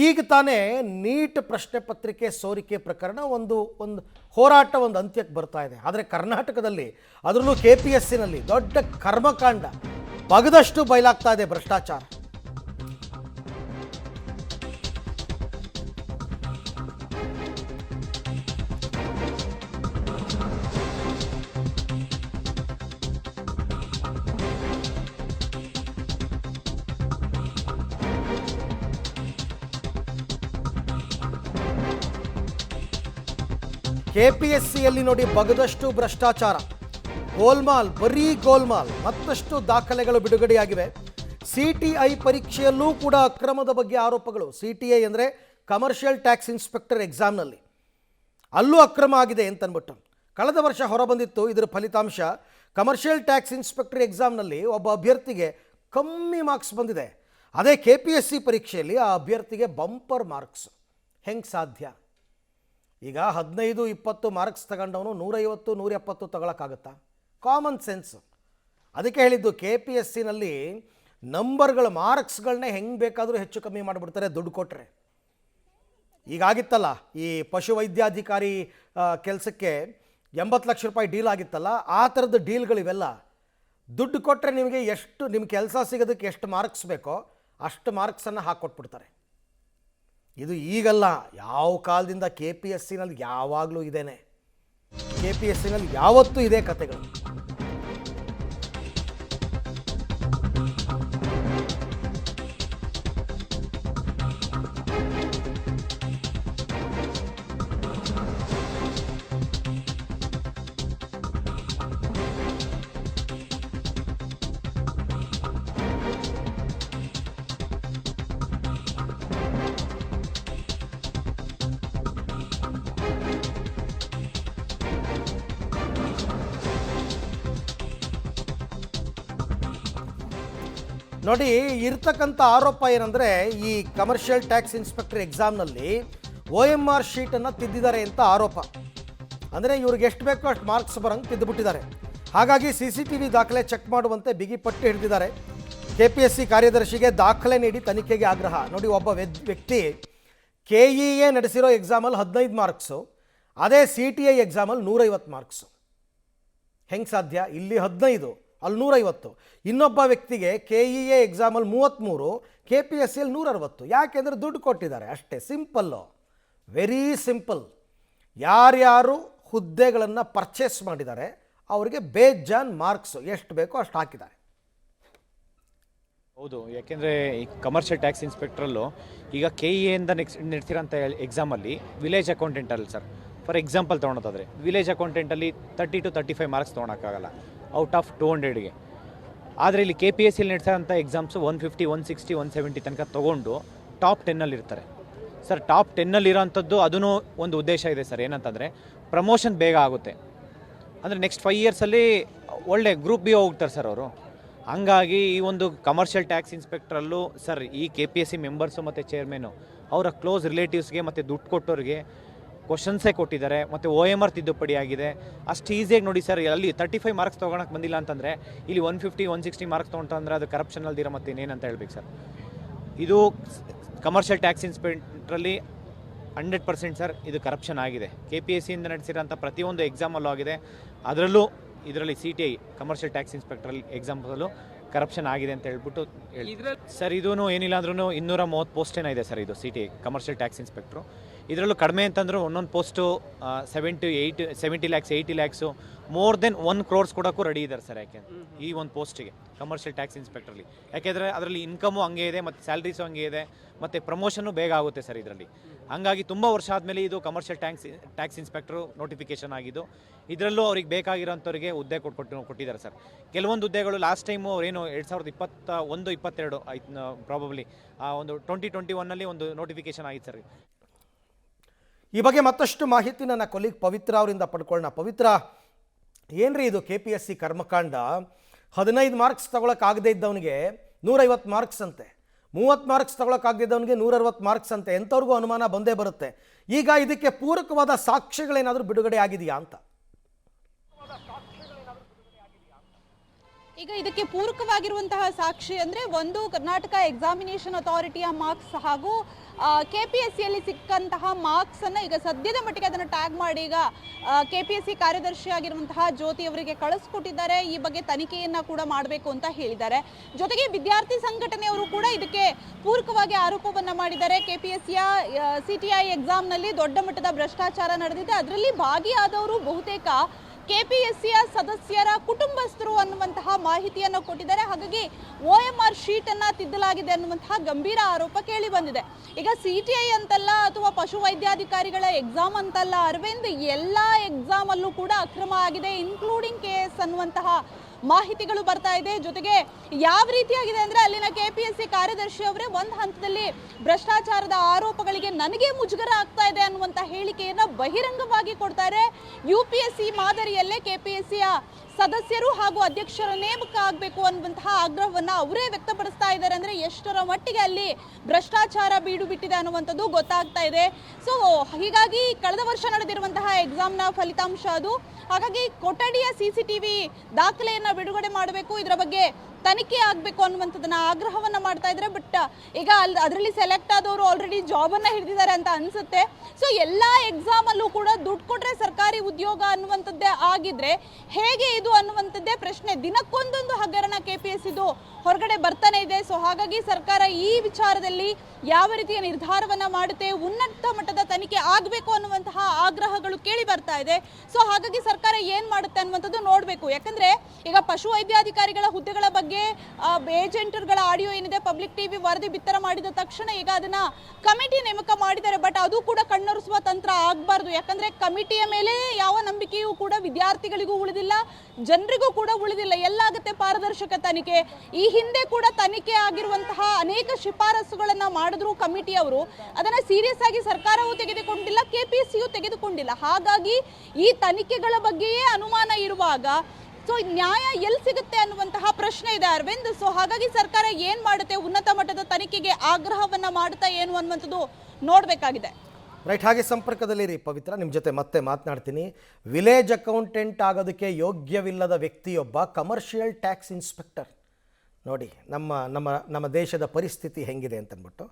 ಈಗ ತಾನೇ ನೀಟ್ ಪ್ರಶ್ನೆ ಪತ್ರಿಕೆ ಸೋರಿಕೆ ಪ್ರಕರಣ ಒಂದು ಹೋರಾಟ ಒಂದು ಅಂತ್ಯಕ್ಕೆ ಬರ್ತಾ ಇದೆ. ಆದರೆ ಕರ್ನಾಟಕದಲ್ಲಿ ಅದರಲ್ಲೂ KPSCನಲ್ಲಿ ದೊಡ್ಡ ಕರ್ಮಕಾಂಡ ಬಗದಷ್ಟು ಬಯಲಾಗ್ತಾ ಇದೆ ಭ್ರಷ್ಟಾಚಾರ. KPSCಯಲ್ಲಿ ನೋಡಿ ಬಗದಷ್ಟು ಭ್ರಷ್ಟಾಚಾರ, ಗೋಲ್ಮಾಲ್, ಬರೀ ಗೋಲ್ಮಾಲ್. ಮತ್ತಷ್ಟು ದಾಖಲೆಗಳು ಬಿಡುಗಡೆಯಾಗಿವೆ. CTI ಪರೀಕ್ಷೆಯಲ್ಲೂ ಕೂಡ ಅಕ್ರಮದ ಬಗ್ಗೆ ಆರೋಪಗಳು. CTI ಅಂದರೆ ಕಮರ್ಷಿಯಲ್ ಟ್ಯಾಕ್ಸ್ ಇನ್ಸ್ಪೆಕ್ಟರ್ ಎಕ್ಸಾಮ್ನಲ್ಲಿ ಅಲ್ಲೂ ಅಕ್ರಮ ಆಗಿದೆ ಅಂತನ್ಬಿಟ್ಟು ಕಳೆದ ವರ್ಷ ಹೊರಬಂದಿತ್ತು ಇದರ ಫಲಿತಾಂಶ. ಕಮರ್ಷಿಯಲ್ ಟ್ಯಾಕ್ಸ್ ಇನ್ಸ್ಪೆಕ್ಟರ್ ಎಕ್ಸಾಮ್ನಲ್ಲಿ ಒಬ್ಬ ಅಭ್ಯರ್ಥಿಗೆ ಕಮ್ಮಿ ಮಾರ್ಕ್ಸ್ ಬಂದಿದೆ. ಅದೇ KPSC ಪರೀಕ್ಷೆಯಲ್ಲಿ ಆ ಅಭ್ಯರ್ಥಿಗೆ ಬಂಪರ್ ಮಾರ್ಕ್ಸ್. ಹೆಂಗೆ ಸಾಧ್ಯ? ಈಗ 15-20 ಮಾರ್ಕ್ಸ್ ತಗೊಂಡವನು 150-170 ತಗೊಳಕ್ಕಾಗುತ್ತಾ? Common sense. ಅದಕ್ಕೆ ಹೇಳಿದ್ದು KPSCನಲ್ಲಿ ನಂಬರ್ಗಳು, ಮಾರ್ಕ್ಸ್ಗಳನ್ನೇ ಹೆಂಗೆ ಬೇಕಾದರೂ ಹೆಚ್ಚು ಕಮ್ಮಿ ಮಾಡಿಬಿಡ್ತಾರೆ ದುಡ್ಡು ಕೊಟ್ಟರೆ. ಈಗಾಗಿತ್ತಲ್ಲ ಈ ಪಶುವೈದ್ಯಾಧಿಕಾರಿ ಕೆಲಸಕ್ಕೆ 80 ಲಕ್ಷ ರೂಪಾಯಿ ಡೀಲ್ ಆಗಿತ್ತಲ್ಲ, ಆ ಥರದ ಡೀಲ್ಗಳಿವೆಲ್ಲ. ದುಡ್ಡು ಕೊಟ್ಟರೆ ನಿಮಗೆ ಎಷ್ಟು, ನಿಮ್ಮ ಕೆಲಸ ಸಿಗೋದಕ್ಕೆ ಎಷ್ಟು ಮಾರ್ಕ್ಸ್ ಬೇಕೋ ಅಷ್ಟು ಮಾರ್ಕ್ಸನ್ನು ಹಾಕ್ಕೊಟ್ಬಿಡ್ತಾರೆ. ಇದು ಈಗಲ್ಲ, ಯಾವ ಕಾಲದಿಂದ KPSCನಲ್ಲಿ ಯಾವಾಗಲೂ ಇದೇನೆ. KPSCನಲ್ಲಿ ಯಾವತ್ತೂ ಇದೇ ಕತೆಗಳು. ನೋಡಿ, ಇರ್ತಕ್ಕಂಥ ಆರೋಪ ಏನಂದರೆ ಈ ಕಮರ್ಷಿಯಲ್ ಟ್ಯಾಕ್ಸ್ ಇನ್ಸ್ಪೆಕ್ಟರ್ ಎಕ್ಸಾಮ್ನಲ್ಲಿ OMR ಶೀಟನ್ನು ತಿದ್ದಿದ್ದಾರೆ ಅಂತ ಆರೋಪ. ಅಂದರೆ ಇವ್ರಿಗೆ ಎಷ್ಟು ಬೇಕೋ ಅಷ್ಟು ಮಾರ್ಕ್ಸ್ ಬರೋಂಗೆ ತಿದ್ದುಬಿಟ್ಟಿದ್ದಾರೆ. ಹಾಗಾಗಿ CCTV ದಾಖಲೆ ಚೆಕ್ ಮಾಡುವಂತೆ ಬಿಗಿ ಪಟ್ಟು ಹಿಡಿದಿದ್ದಾರೆ. KPSC ಕಾರ್ಯದರ್ಶಿಗೆ ದಾಖಲೆ ನೀಡಿ ತನಿಖೆಗೆ ಆಗ್ರಹ. ನೋಡಿ, ಒಬ್ಬ ವ್ಯಕ್ತಿ KEA ನಡೆಸಿರೋ ಎಕ್ಸಾಮಲ್ಲಿ 15 ಮಾರ್ಕ್ಸು, ಅದೇ CTI ಎಕ್ಸಾಮಲ್ಲಿ 150 ಮಾರ್ಕ್ಸು. ಹೆಂಗೆ ಸಾಧ್ಯ? ಇಲ್ಲಿ 15, ಅಲ್ಲಿ 150. ಇನ್ನೊಬ್ಬ ವ್ಯಕ್ತಿಗೆ KEA ಎಕ್ಸಾಮಲ್ಲಿ 33, KPSCಯಲ್ಲಿ 160. ಯಾಕೆಂದರೆ ದುಡ್ಡು ಕೊಟ್ಟಿದ್ದಾರೆ ಅಷ್ಟೇ. Simple, very simple. ಯಾರ್ಯಾರು ಹುದ್ದೆಗಳನ್ನು ಪರ್ಚೇಸ್ ಮಾಡಿದ್ದಾರೆ ಅವರಿಗೆ ಬೇಜಾನ್ ಮಾರ್ಕ್ಸು ಎಷ್ಟು ಬೇಕೋ ಅಷ್ಟು ಹಾಕಿದ್ದಾರೆ. ಹೌದು, ಯಾಕೆಂದರೆ ಈ ಕಮರ್ಷಿಯಲ್ ಟ್ಯಾಕ್ಸ್ ಇನ್ಸ್ಪೆಕ್ಟ್ರಲ್ಲೂ ಈಗ KEAಯಿಂದ ನಡೆಸಿರೋಂಥ ಎಕ್ಸಾಮಲ್ಲಿ ವಿಲೇಜ್ ಅಕೌಂಟೆಂಟಲ್ಲಿ ಸರ್, ಫಾರ್ ಎಕ್ಸಾಂಪಲ್ ತೊಗೊಳೋದಾದರೆ ವಿಲೇಜ್ ಅಕೌಂಟೆಂಟಲ್ಲಿ 30 to 35 ಮಾರ್ಕ್ಸ್ ತೊಗೊಳಕ್ಕಾಗಲ್ಲ ಔಟ್ ಆಫ್ 200ಗೆ. ಆದರೆ ಇಲ್ಲಿ KPSCಯಲ್ಲಿ ನಡೆಸೋಂಥ ಎಕ್ಸಾಮ್ಸು 150, 160, 170 ತನಕ ತೊಗೊಂಡು ಟಾಪ್ 10 ಇರ್ತಾರೆ ಸರ್. ಟಾಪ್ 10 ಇರೋಂಥದ್ದು ಅದೂ ಒಂದು ಉದ್ದೇಶ ಇದೆ ಸರ್, ಏನಂತಂದರೆ ಪ್ರಮೋಷನ್ ಬೇಗ ಆಗುತ್ತೆ. ಅಂದರೆ ನೆಕ್ಸ್ಟ್ 5 ಇಯರ್ಸಲ್ಲಿ ಒಳ್ಳೆ ಗ್ರೂಪ್ B ಹೋಗ್ತಾರೆ ಸರ್ ಅವರು. ಹಂಗಾಗಿ ಈ ಒಂದು ಕಮರ್ಷಿಯಲ್ ಟ್ಯಾಕ್ಸ್ ಇನ್ಸ್ಪೆಕ್ಟ್ರಲ್ಲೂ ಸರ್ ಈ KPSC ಮೆಂಬರ್ಸು ಮತ್ತು ಚೇರ್ಮನ್ನು ಅವರ ಕ್ಲೋಸ್ ರಿಲೇಟಿವ್ಸ್ಗೆ ಮತ್ತು ದುಡ್ಡು ಕೊಟ್ಟೋರಿಗೆ ಕ್ವಶನ್ಸೇ ಕೊಟ್ಟಿದ್ದಾರೆ. ಮತ್ತು OMR ತಿದ್ದುಪಡಿ ಆಗಿದೆ. ಅಷ್ಟು ಈಸಿಯಾಗಿ ನೋಡಿ ಸರ್, ಅಲ್ಲಿ 35 ಮಾರ್ಕ್ಸ್ ತೊಗೊಳಕ್ಕೆ ಬಂದಿಲ್ಲ ಅಂತಂದರೆ ಇಲ್ಲಿ 150, 160 ಮಾರ್ಕ್ಸ್ ತೊಗೊಂಡ್ರೆ ಅದು ಕರಪ್ಷನ್ ಅಲ್ದಿರ ಮತ್ತೆ ಇನ್ನೇನಂತ ಹೇಳ್ಬೇಕು ಸರ್. ಇದು ಕಮರ್ಷಿಯಲ್ ಟ್ಯಾಕ್ಸ್ ಇನ್ಸ್ಪೆಕ್ಟ್ರಲ್ಲಿ 100% ಸರ್ ಇದು ಕರಪ್ಷನ್ ಆಗಿದೆ. KPSCಯಿಂದ ನಡೆಸಿರೋಂಥ ಪ್ರತಿಯೊಂದು ಎಕ್ಸಾಮಲ್ಲೂ ಆಗಿದೆ. ಅದರಲ್ಲೂ ಇದರಲ್ಲಿ CTI ಕಮರ್ಷಿಯಲ್ ಟ್ಯಾಕ್ಸ್ ಇನ್ಸ್ಪೆಕ್ಟ್ರಲ್ಲಿ ಎಕ್ಸಾಂಪಲು ಕರಪ್ಷನ್ ಆಗಿದೆ ಅಂತ ಹೇಳ್ಬಿಟ್ಟು ಸರ್. ಇದೂ ಏನಿಲ್ಲ ಅಂದ್ರೂ 230 ಪೋಸ್ಟ್ ಇದೆ ಸರ್ ಇದು CTI ಕಮರ್ಷಿಯಲ್ ಟ್ಯಾಕ್ಸ್ ಇನ್ಸ್ಪೆಕ್ಟ್ರು. ಇದರಲ್ಲೂ ಕಡಿಮೆ ಅಂತಂದರೂ ಒಂದೊಂದು post 70 lakhs 80 lakhs more than 1 crore ಕೊಡೋಕ್ಕೂ ರೆಡಿ ಇದ್ದಾರೆ ಸರ್. ಯಾಕೆ ಈ ಒಂದು ಪೋಸ್ಟಿಗೆ ಕಮರ್ಷಿಯಲ್ ಟ್ಯಾಕ್ಸ್ ಇನ್ಸ್ಪೆಕ್ಟ್ರಲ್ಲಿ, ಯಾಕೆಂದರೆ ಅದರಲ್ಲಿ ಇನ್ಕಮು ಹಂಗೆ ಇದೆ ಮತ್ತು ಸ್ಯಾಲ್ರೀಸು ಹಂಗೆ ಇದೆ ಮತ್ತು ಪ್ರಮೋಷನ್ನು ಬೇಗ ಆಗುತ್ತೆ ಸರ್ ಇದರಲ್ಲಿ. ಹಂಗಾಗಿ ತುಂಬ ವರ್ಷ ಆದಮೇಲೆ ಇದು ಕಮರ್ಷಿಯಲ್ ಟ್ಯಾಕ್ಸ್ ಇನ್ಸ್ಪೆಕ್ಟ್ರು ನೋಟಿಫಿಕೇಷನ್ ಆಗಿದ್ದು. ಇದರಲ್ಲೂ ಅವ್ರಿಗೆ ಬೇಕಾಗಿರೋಂಥವ್ರಿಗೆ ಹುದ್ದೆ ಕೊಟ್ಟಿದ್ದಾರೆ ಸರ್. ಕೆಲವೊಂದು ಹುದ್ದೆಗಳು ಲಾಸ್ಟ್ ಟೈಮು ಅವರೇನು 2021-22 ಆಯ್ತು ಪ್ರಾಬಬ್ಲಿ ಒಂದು 2021ನಲ್ಲಿ ಒಂದು ನೋಟಿಫಿಕೇಷನ್ ಆಗಿತ್ತು ಸರ್. ಈ ಬಗ್ಗೆ ಮತ್ತಷ್ಟು ಮಾಹಿತಿ ನನ್ನ ಕೊಲೀಗ್ ಪವಿತ್ರ ಅವರಿಂದ ಪಡ್ಕೊಳ್ಳೋಣ. ಪವಿತ್ರ, ಏನ್ರಿ ಇದು KPSC ಕರ್ಮಕಾಂಡ? 15 ಮಾರ್ಕ್ಸ್ ತಗೊಳಕ್ಕಾಗದೇ ಇದ್ದವನಿಗೆ 150 ಮಾರ್ಕ್ಸ್ ಅಂತೆ, 30 ಮಾರ್ಕ್ಸ್ ತಗೊಳಕ್ಕಾಗದಿದ್ದವನಿಗೆ 160 ಮಾರ್ಕ್ಸ್ ಅಂತೆ. ಎಂಥವ್ರಿಗೂ ಅನುಮಾನ ಬಂದೇ ಬರುತ್ತೆ. ಈಗ ಇದಕ್ಕೆ ಪೂರಕವಾದ ಸಾಕ್ಷ್ಯಗಳೇನಾದರೂ ಬಿಡುಗಡೆ ಆಗಿದೆಯಾ ಅಂತ? ಈಗ ಇದಕ್ಕೆ ಪೂರಕವಾಗಿರುವಂತಹ ಸಾಕ್ಷಿ ಅಂದ್ರೆ ಒಂದು ಕರ್ನಾಟಕ ಎಕ್ಸಾಮಿನೇಷನ್ ಅಥಾರಿಟಿಯ ಮಾರ್ಕ್ಸ್ ಹಾಗೂ KPSCಯಲ್ಲಿ ಸಿಕ್ಕಂತಹ ಮಾರ್ಕ್ಸ್ ಅನ್ನ ಈಗ ಸದ್ಯದ ಮಟ್ಟಿಗೆ ಅದನ್ನು ಟ್ಯಾಗ್ ಮಾಡಿ ಈಗ KPSC ಕಾರ್ಯದರ್ಶಿ ಆಗಿರುವಂತಹ ಜ್ಯೋತಿ ಅವರಿಗೆ ಕಳಿಸ್ಕೊಟ್ಟಿದ್ದಾರೆ. ಈ ಬಗ್ಗೆ ತನಿಖೆಯನ್ನ ಕೂಡ ಮಾಡಬೇಕು ಅಂತ ಹೇಳಿದ್ದಾರೆ. ಜೊತೆಗೆ ವಿದ್ಯಾರ್ಥಿ ಸಂಘಟನೆಯವರು ಕೂಡ ಇದಕ್ಕೆ ಪೂರಕವಾಗಿ ಆರೋಪವನ್ನ ಮಾಡಿದ್ದಾರೆ. KPSCಯ CTI ಎಕ್ಸಾಮ್ನಲ್ಲಿ ದೊಡ್ಡ ಮಟ್ಟದ ಭ್ರಷ್ಟಾಚಾರ ನಡೆದಿದೆ, ಅದರಲ್ಲಿ ಭಾಗಿಯಾದವರು ಬಹುತೇಕ KPSCಯ ಸದಸ್ಯರ ಕುಟುಂಬಸ್ಥರು ಅನ್ನುವಂತಹ ಮಾಹಿತಿಯನ್ನು ಕೊಟ್ಟಿದ್ದಾರೆ. ಹಾಗಾಗಿ OMR ಶೀಟ್ ಅನ್ನ ತಿದ್ದಲಾಗಿದೆ ಅನ್ನುವಂತಹ ಗಂಭೀರ ಆರೋಪ ಕೇಳಿ ಬಂದಿದೆ. ಈಗ CTI ಅಂತಲ್ಲ ಅಥವಾ ಪಶುವೈದ್ಯಾಧಿಕಾರಿಗಳ ಎಕ್ಸಾಮ್ ಅಂತಲ್ಲ ಅರವಿಂದ್, ಎಲ್ಲ ಎಕ್ಸಾಮ್ ಅಲ್ಲೂ ಕೂಡ ಅಕ್ರಮ ಆಗಿದೆ, ಇನ್ಕ್ಲೂಡಿಂಗ್ KS ಅನ್ನುವಂತಹ ಮಾಹಿತಿಗಳು ಬರ್ತಾ ಇದೆ. ಜೊತೆಗೆ ಯಾವ ರೀತಿಯಾಗಿದೆ ಅಂದ್ರೆ ಅಲ್ಲಿನ KPSC ಕಾರ್ಯದರ್ಶಿ ಅವರೇ ಒಂದು ಹಂತದಲ್ಲಿ ಭ್ರಷ್ಟಾಚಾರದ ಆರೋಪಗಳಿಗೆ ನನಗೆ ಮುಜುಗರ ಆಗ್ತಾ ಇದೆ ಅನ್ನುವಂತ ಹೇಳಿಕೆಯನ್ನ ಬಹಿರಂಗವಾಗಿ ಕೊಡ್ತಾರೆ. UPSC ಮಾದರಿಯಲ್ಲೇ KPSCಯ ಸದಸ್ಯರು ಹಾಗೂ ಅಧ್ಯಕ್ಷರ ನೇಮಕ ಆಗಬೇಕು ಅನ್ನುವಂತಹ ಆಗ್ರಹವನ್ನ ಅವರೇ ವ್ಯಕ್ತಪಡಿಸ್ತಾ ಇದ್ದಾರೆ. ಅಂದ್ರೆ ಎಷ್ಟರ ಮಟ್ಟಿಗೆ ಅಲ್ಲಿ ಭ್ರಷ್ಟಾಚಾರ ಬೀಡು ಬಿಟ್ಟಿದೆ ಅನ್ನುವಂಥದ್ದು ಗೊತ್ತಾಗ್ತಾ ಇದೆ. ಸೊ ಹೀಗಾಗಿ ಕಳೆದ ವರ್ಷ ನಡೆದಿರುವಂತಹ ಎಕ್ಸಾಮ್ನ ಫಲಿತಾಂಶ ಅದು. ಹಾಗಾಗಿ ಕೊಠಡಿಯ CCTV ದಾಖಲೆಯನ್ನ ಬಿಡುಗಡೆ ಮಾಡಬೇಕು, ಇದರ ಬಗ್ಗೆ ತನಿಖೆ ಆಗಬೇಕು ಅನ್ನುವಂಥದ್ದನ್ನ ಆಗ್ರಹವನ್ನ ಮಾಡ್ತಾ ಇದ್ದಾರೆ. ಬಟ್ ಈಗ ಅದರಲ್ಲಿ ಸೆಲೆಕ್ಟ್ ಆದವರು ಆಲ್ರೆಡಿ ಜಾಬ್ ಅನ್ನ ಹಿಡಿದಿದ್ದಾರೆ ಅಂತ ಅನ್ಸುತ್ತೆ. ಸೊ ಎಲ್ಲಾ ಎಕ್ಸಾಮ್ ಅಲ್ಲೂ ಕೂಡ ದುಡ್ಡು ಕೊಟ್ರೆ ಸರ್ಕಾರಿ ಉದ್ಯೋಗ ಅನ್ನುವಂಥದ್ದೇ ಆಗಿದ್ರೆ ಹೇಗೆ ಇದು ಅನ್ನುವಂಥದ್ದೇ ಪ್ರಶ್ನೆ. ದಿನಕ್ಕೊಂದೊಂದು ಹಗರಣ KPSCದು ಹೊರಗಡೆ ಬರ್ತಾನೆ ಇದೆ. ಸೊ ಹಾಗಾಗಿ ಸರ್ಕಾರ ಈ ವಿಚಾರದಲ್ಲಿ ಯಾವ ರೀತಿಯ ನಿರ್ಧಾರವನ್ನ ಮಾಡುತ್ತೆ, ಉನ್ನತ ಮಟ್ಟದ ತನಿಖೆ ಆಗಬೇಕು ಅನ್ನುವಂತಹ ಆಗ್ರಹಗಳು ಕೇಳಿ ಬರ್ತಾ ಇದೆ. ಸೊ ಹಾಗಾಗಿ ಸರ್ಕಾರ ಏನ್ ಮಾಡುತ್ತೆ ಅನ್ನುವಂಥದ್ದು ನೋಡಬೇಕು. ಯಾಕಂದ್ರೆ ಈಗ ಪಶುವೈದ್ಯಾಧಿಕಾರಿಗಳ ಹುದ್ದೆಗಳ ಬಗ್ಗೆ ಏಜೆಂಟರ್ಗಳ ಆಡಿಯೋ ಏನಿದೆ ಪಬ್ಲಿಕ್ ಟಿವಿ ವರದಿ ಬಿತ್ತರ ಮಾಡಿದ ತಕ್ಷಣ ಈಗ ಅದನ್ನ ಕಮಿಟಿ ನೇಮಕ ಮಾಡಿದ್ದಾರೆ. ಬಟ್ ಅದು ಕೂಡ ಕಣ್ಣೊರೆಸುವ ತಂತ್ರ ಆಗಬಾರ್ದು. ಯಾಕಂದ್ರೆ ಕಮಿಟಿಯ ಮೇಲೆ ಯಾವ ನಂಬಿಕೆಯೂ ಕೂಡ ವಿದ್ಯಾರ್ಥಿಗಳಿಗೂ ಉಳಿದಿಲ್ಲ, ಜನರಿಗೂ ಕೂಡ ಉಳಿದಿಲ್ಲ. ಎಲ್ಲಾಗುತ್ತೆ ಪಾರದರ್ಶಕ ತನಿಖೆ. ಈ ಹಿಂದೆ ಕೂಡ ತನಿಖೆ ಆಗಿರುವಂತಹ ಅನೇಕ ಶಿಫಾರಸುಗಳನ್ನ ಮಾಡಿದ್ರು ಕಮಿಟಿಯವರು, ಅದನ್ನ ಸೀರಿಯಸ್ ಆಗಿ ಸರ್ಕಾರವೂ ತೆಗೆದುಕೊಂಡಿಲ್ಲ, KPSCಯೂ ತೆಗೆದುಕೊಂಡಿಲ್ಲ. ಹಾಗಾಗಿ ಈ ತನಿಖೆಗಳ ಬಗ್ಗೆಯೇ ಅನುಮಾನ ಇರುವಾಗ ಸೊ ನ್ಯಾಯ ಎಲ್ಲಿ ಸಿಗುತ್ತೆ ಅನ್ನುವಂತಹ ಪ್ರಶ್ನೆ ಇದೆ ಅರವಿಂದ್. ಸೊ ಹಾಗಾಗಿ ಸರ್ಕಾರ ಏನ್ ಮಾಡುತ್ತೆ, ಉನ್ನತ ಮಟ್ಟದ ತನಿಖೆಗೆ ಆಗ್ರಹವನ್ನ ಮಾಡುತ್ತಾ ಏನು ಅನ್ನುವಂಥದ್ದು ನೋಡಬೇಕಾಗಿದೆ. ರೈಟ್, ಹಾಗೆ ಸಂಪರ್ಕದಲ್ಲಿರಿ ಪವಿತ್ರ, ನಿಮ್ಮ ಜೊತೆ ಮತ್ತೆ ಮಾತನಾಡ್ತೀನಿ. ವಿಲೇಜ್ ಅಕೌಂಟೆಂಟ್ ಆಗೋದಕ್ಕೆ ಯೋಗ್ಯವಿಲ್ಲದ ವ್ಯಕ್ತಿಯೊಬ್ಬ ಕಮರ್ಷಿಯಲ್ ಟ್ಯಾಕ್ಸ್ ಇನ್ಸ್ಪೆಕ್ಟರ್. ನೋಡಿ ನಮ್ಮ ನಮ್ಮ ನಮ್ಮ ದೇಶದ ಪರಿಸ್ಥಿತಿ ಹೆಂಗಿದೆ ಅಂತಂದ್ಬಿಟ್ಟು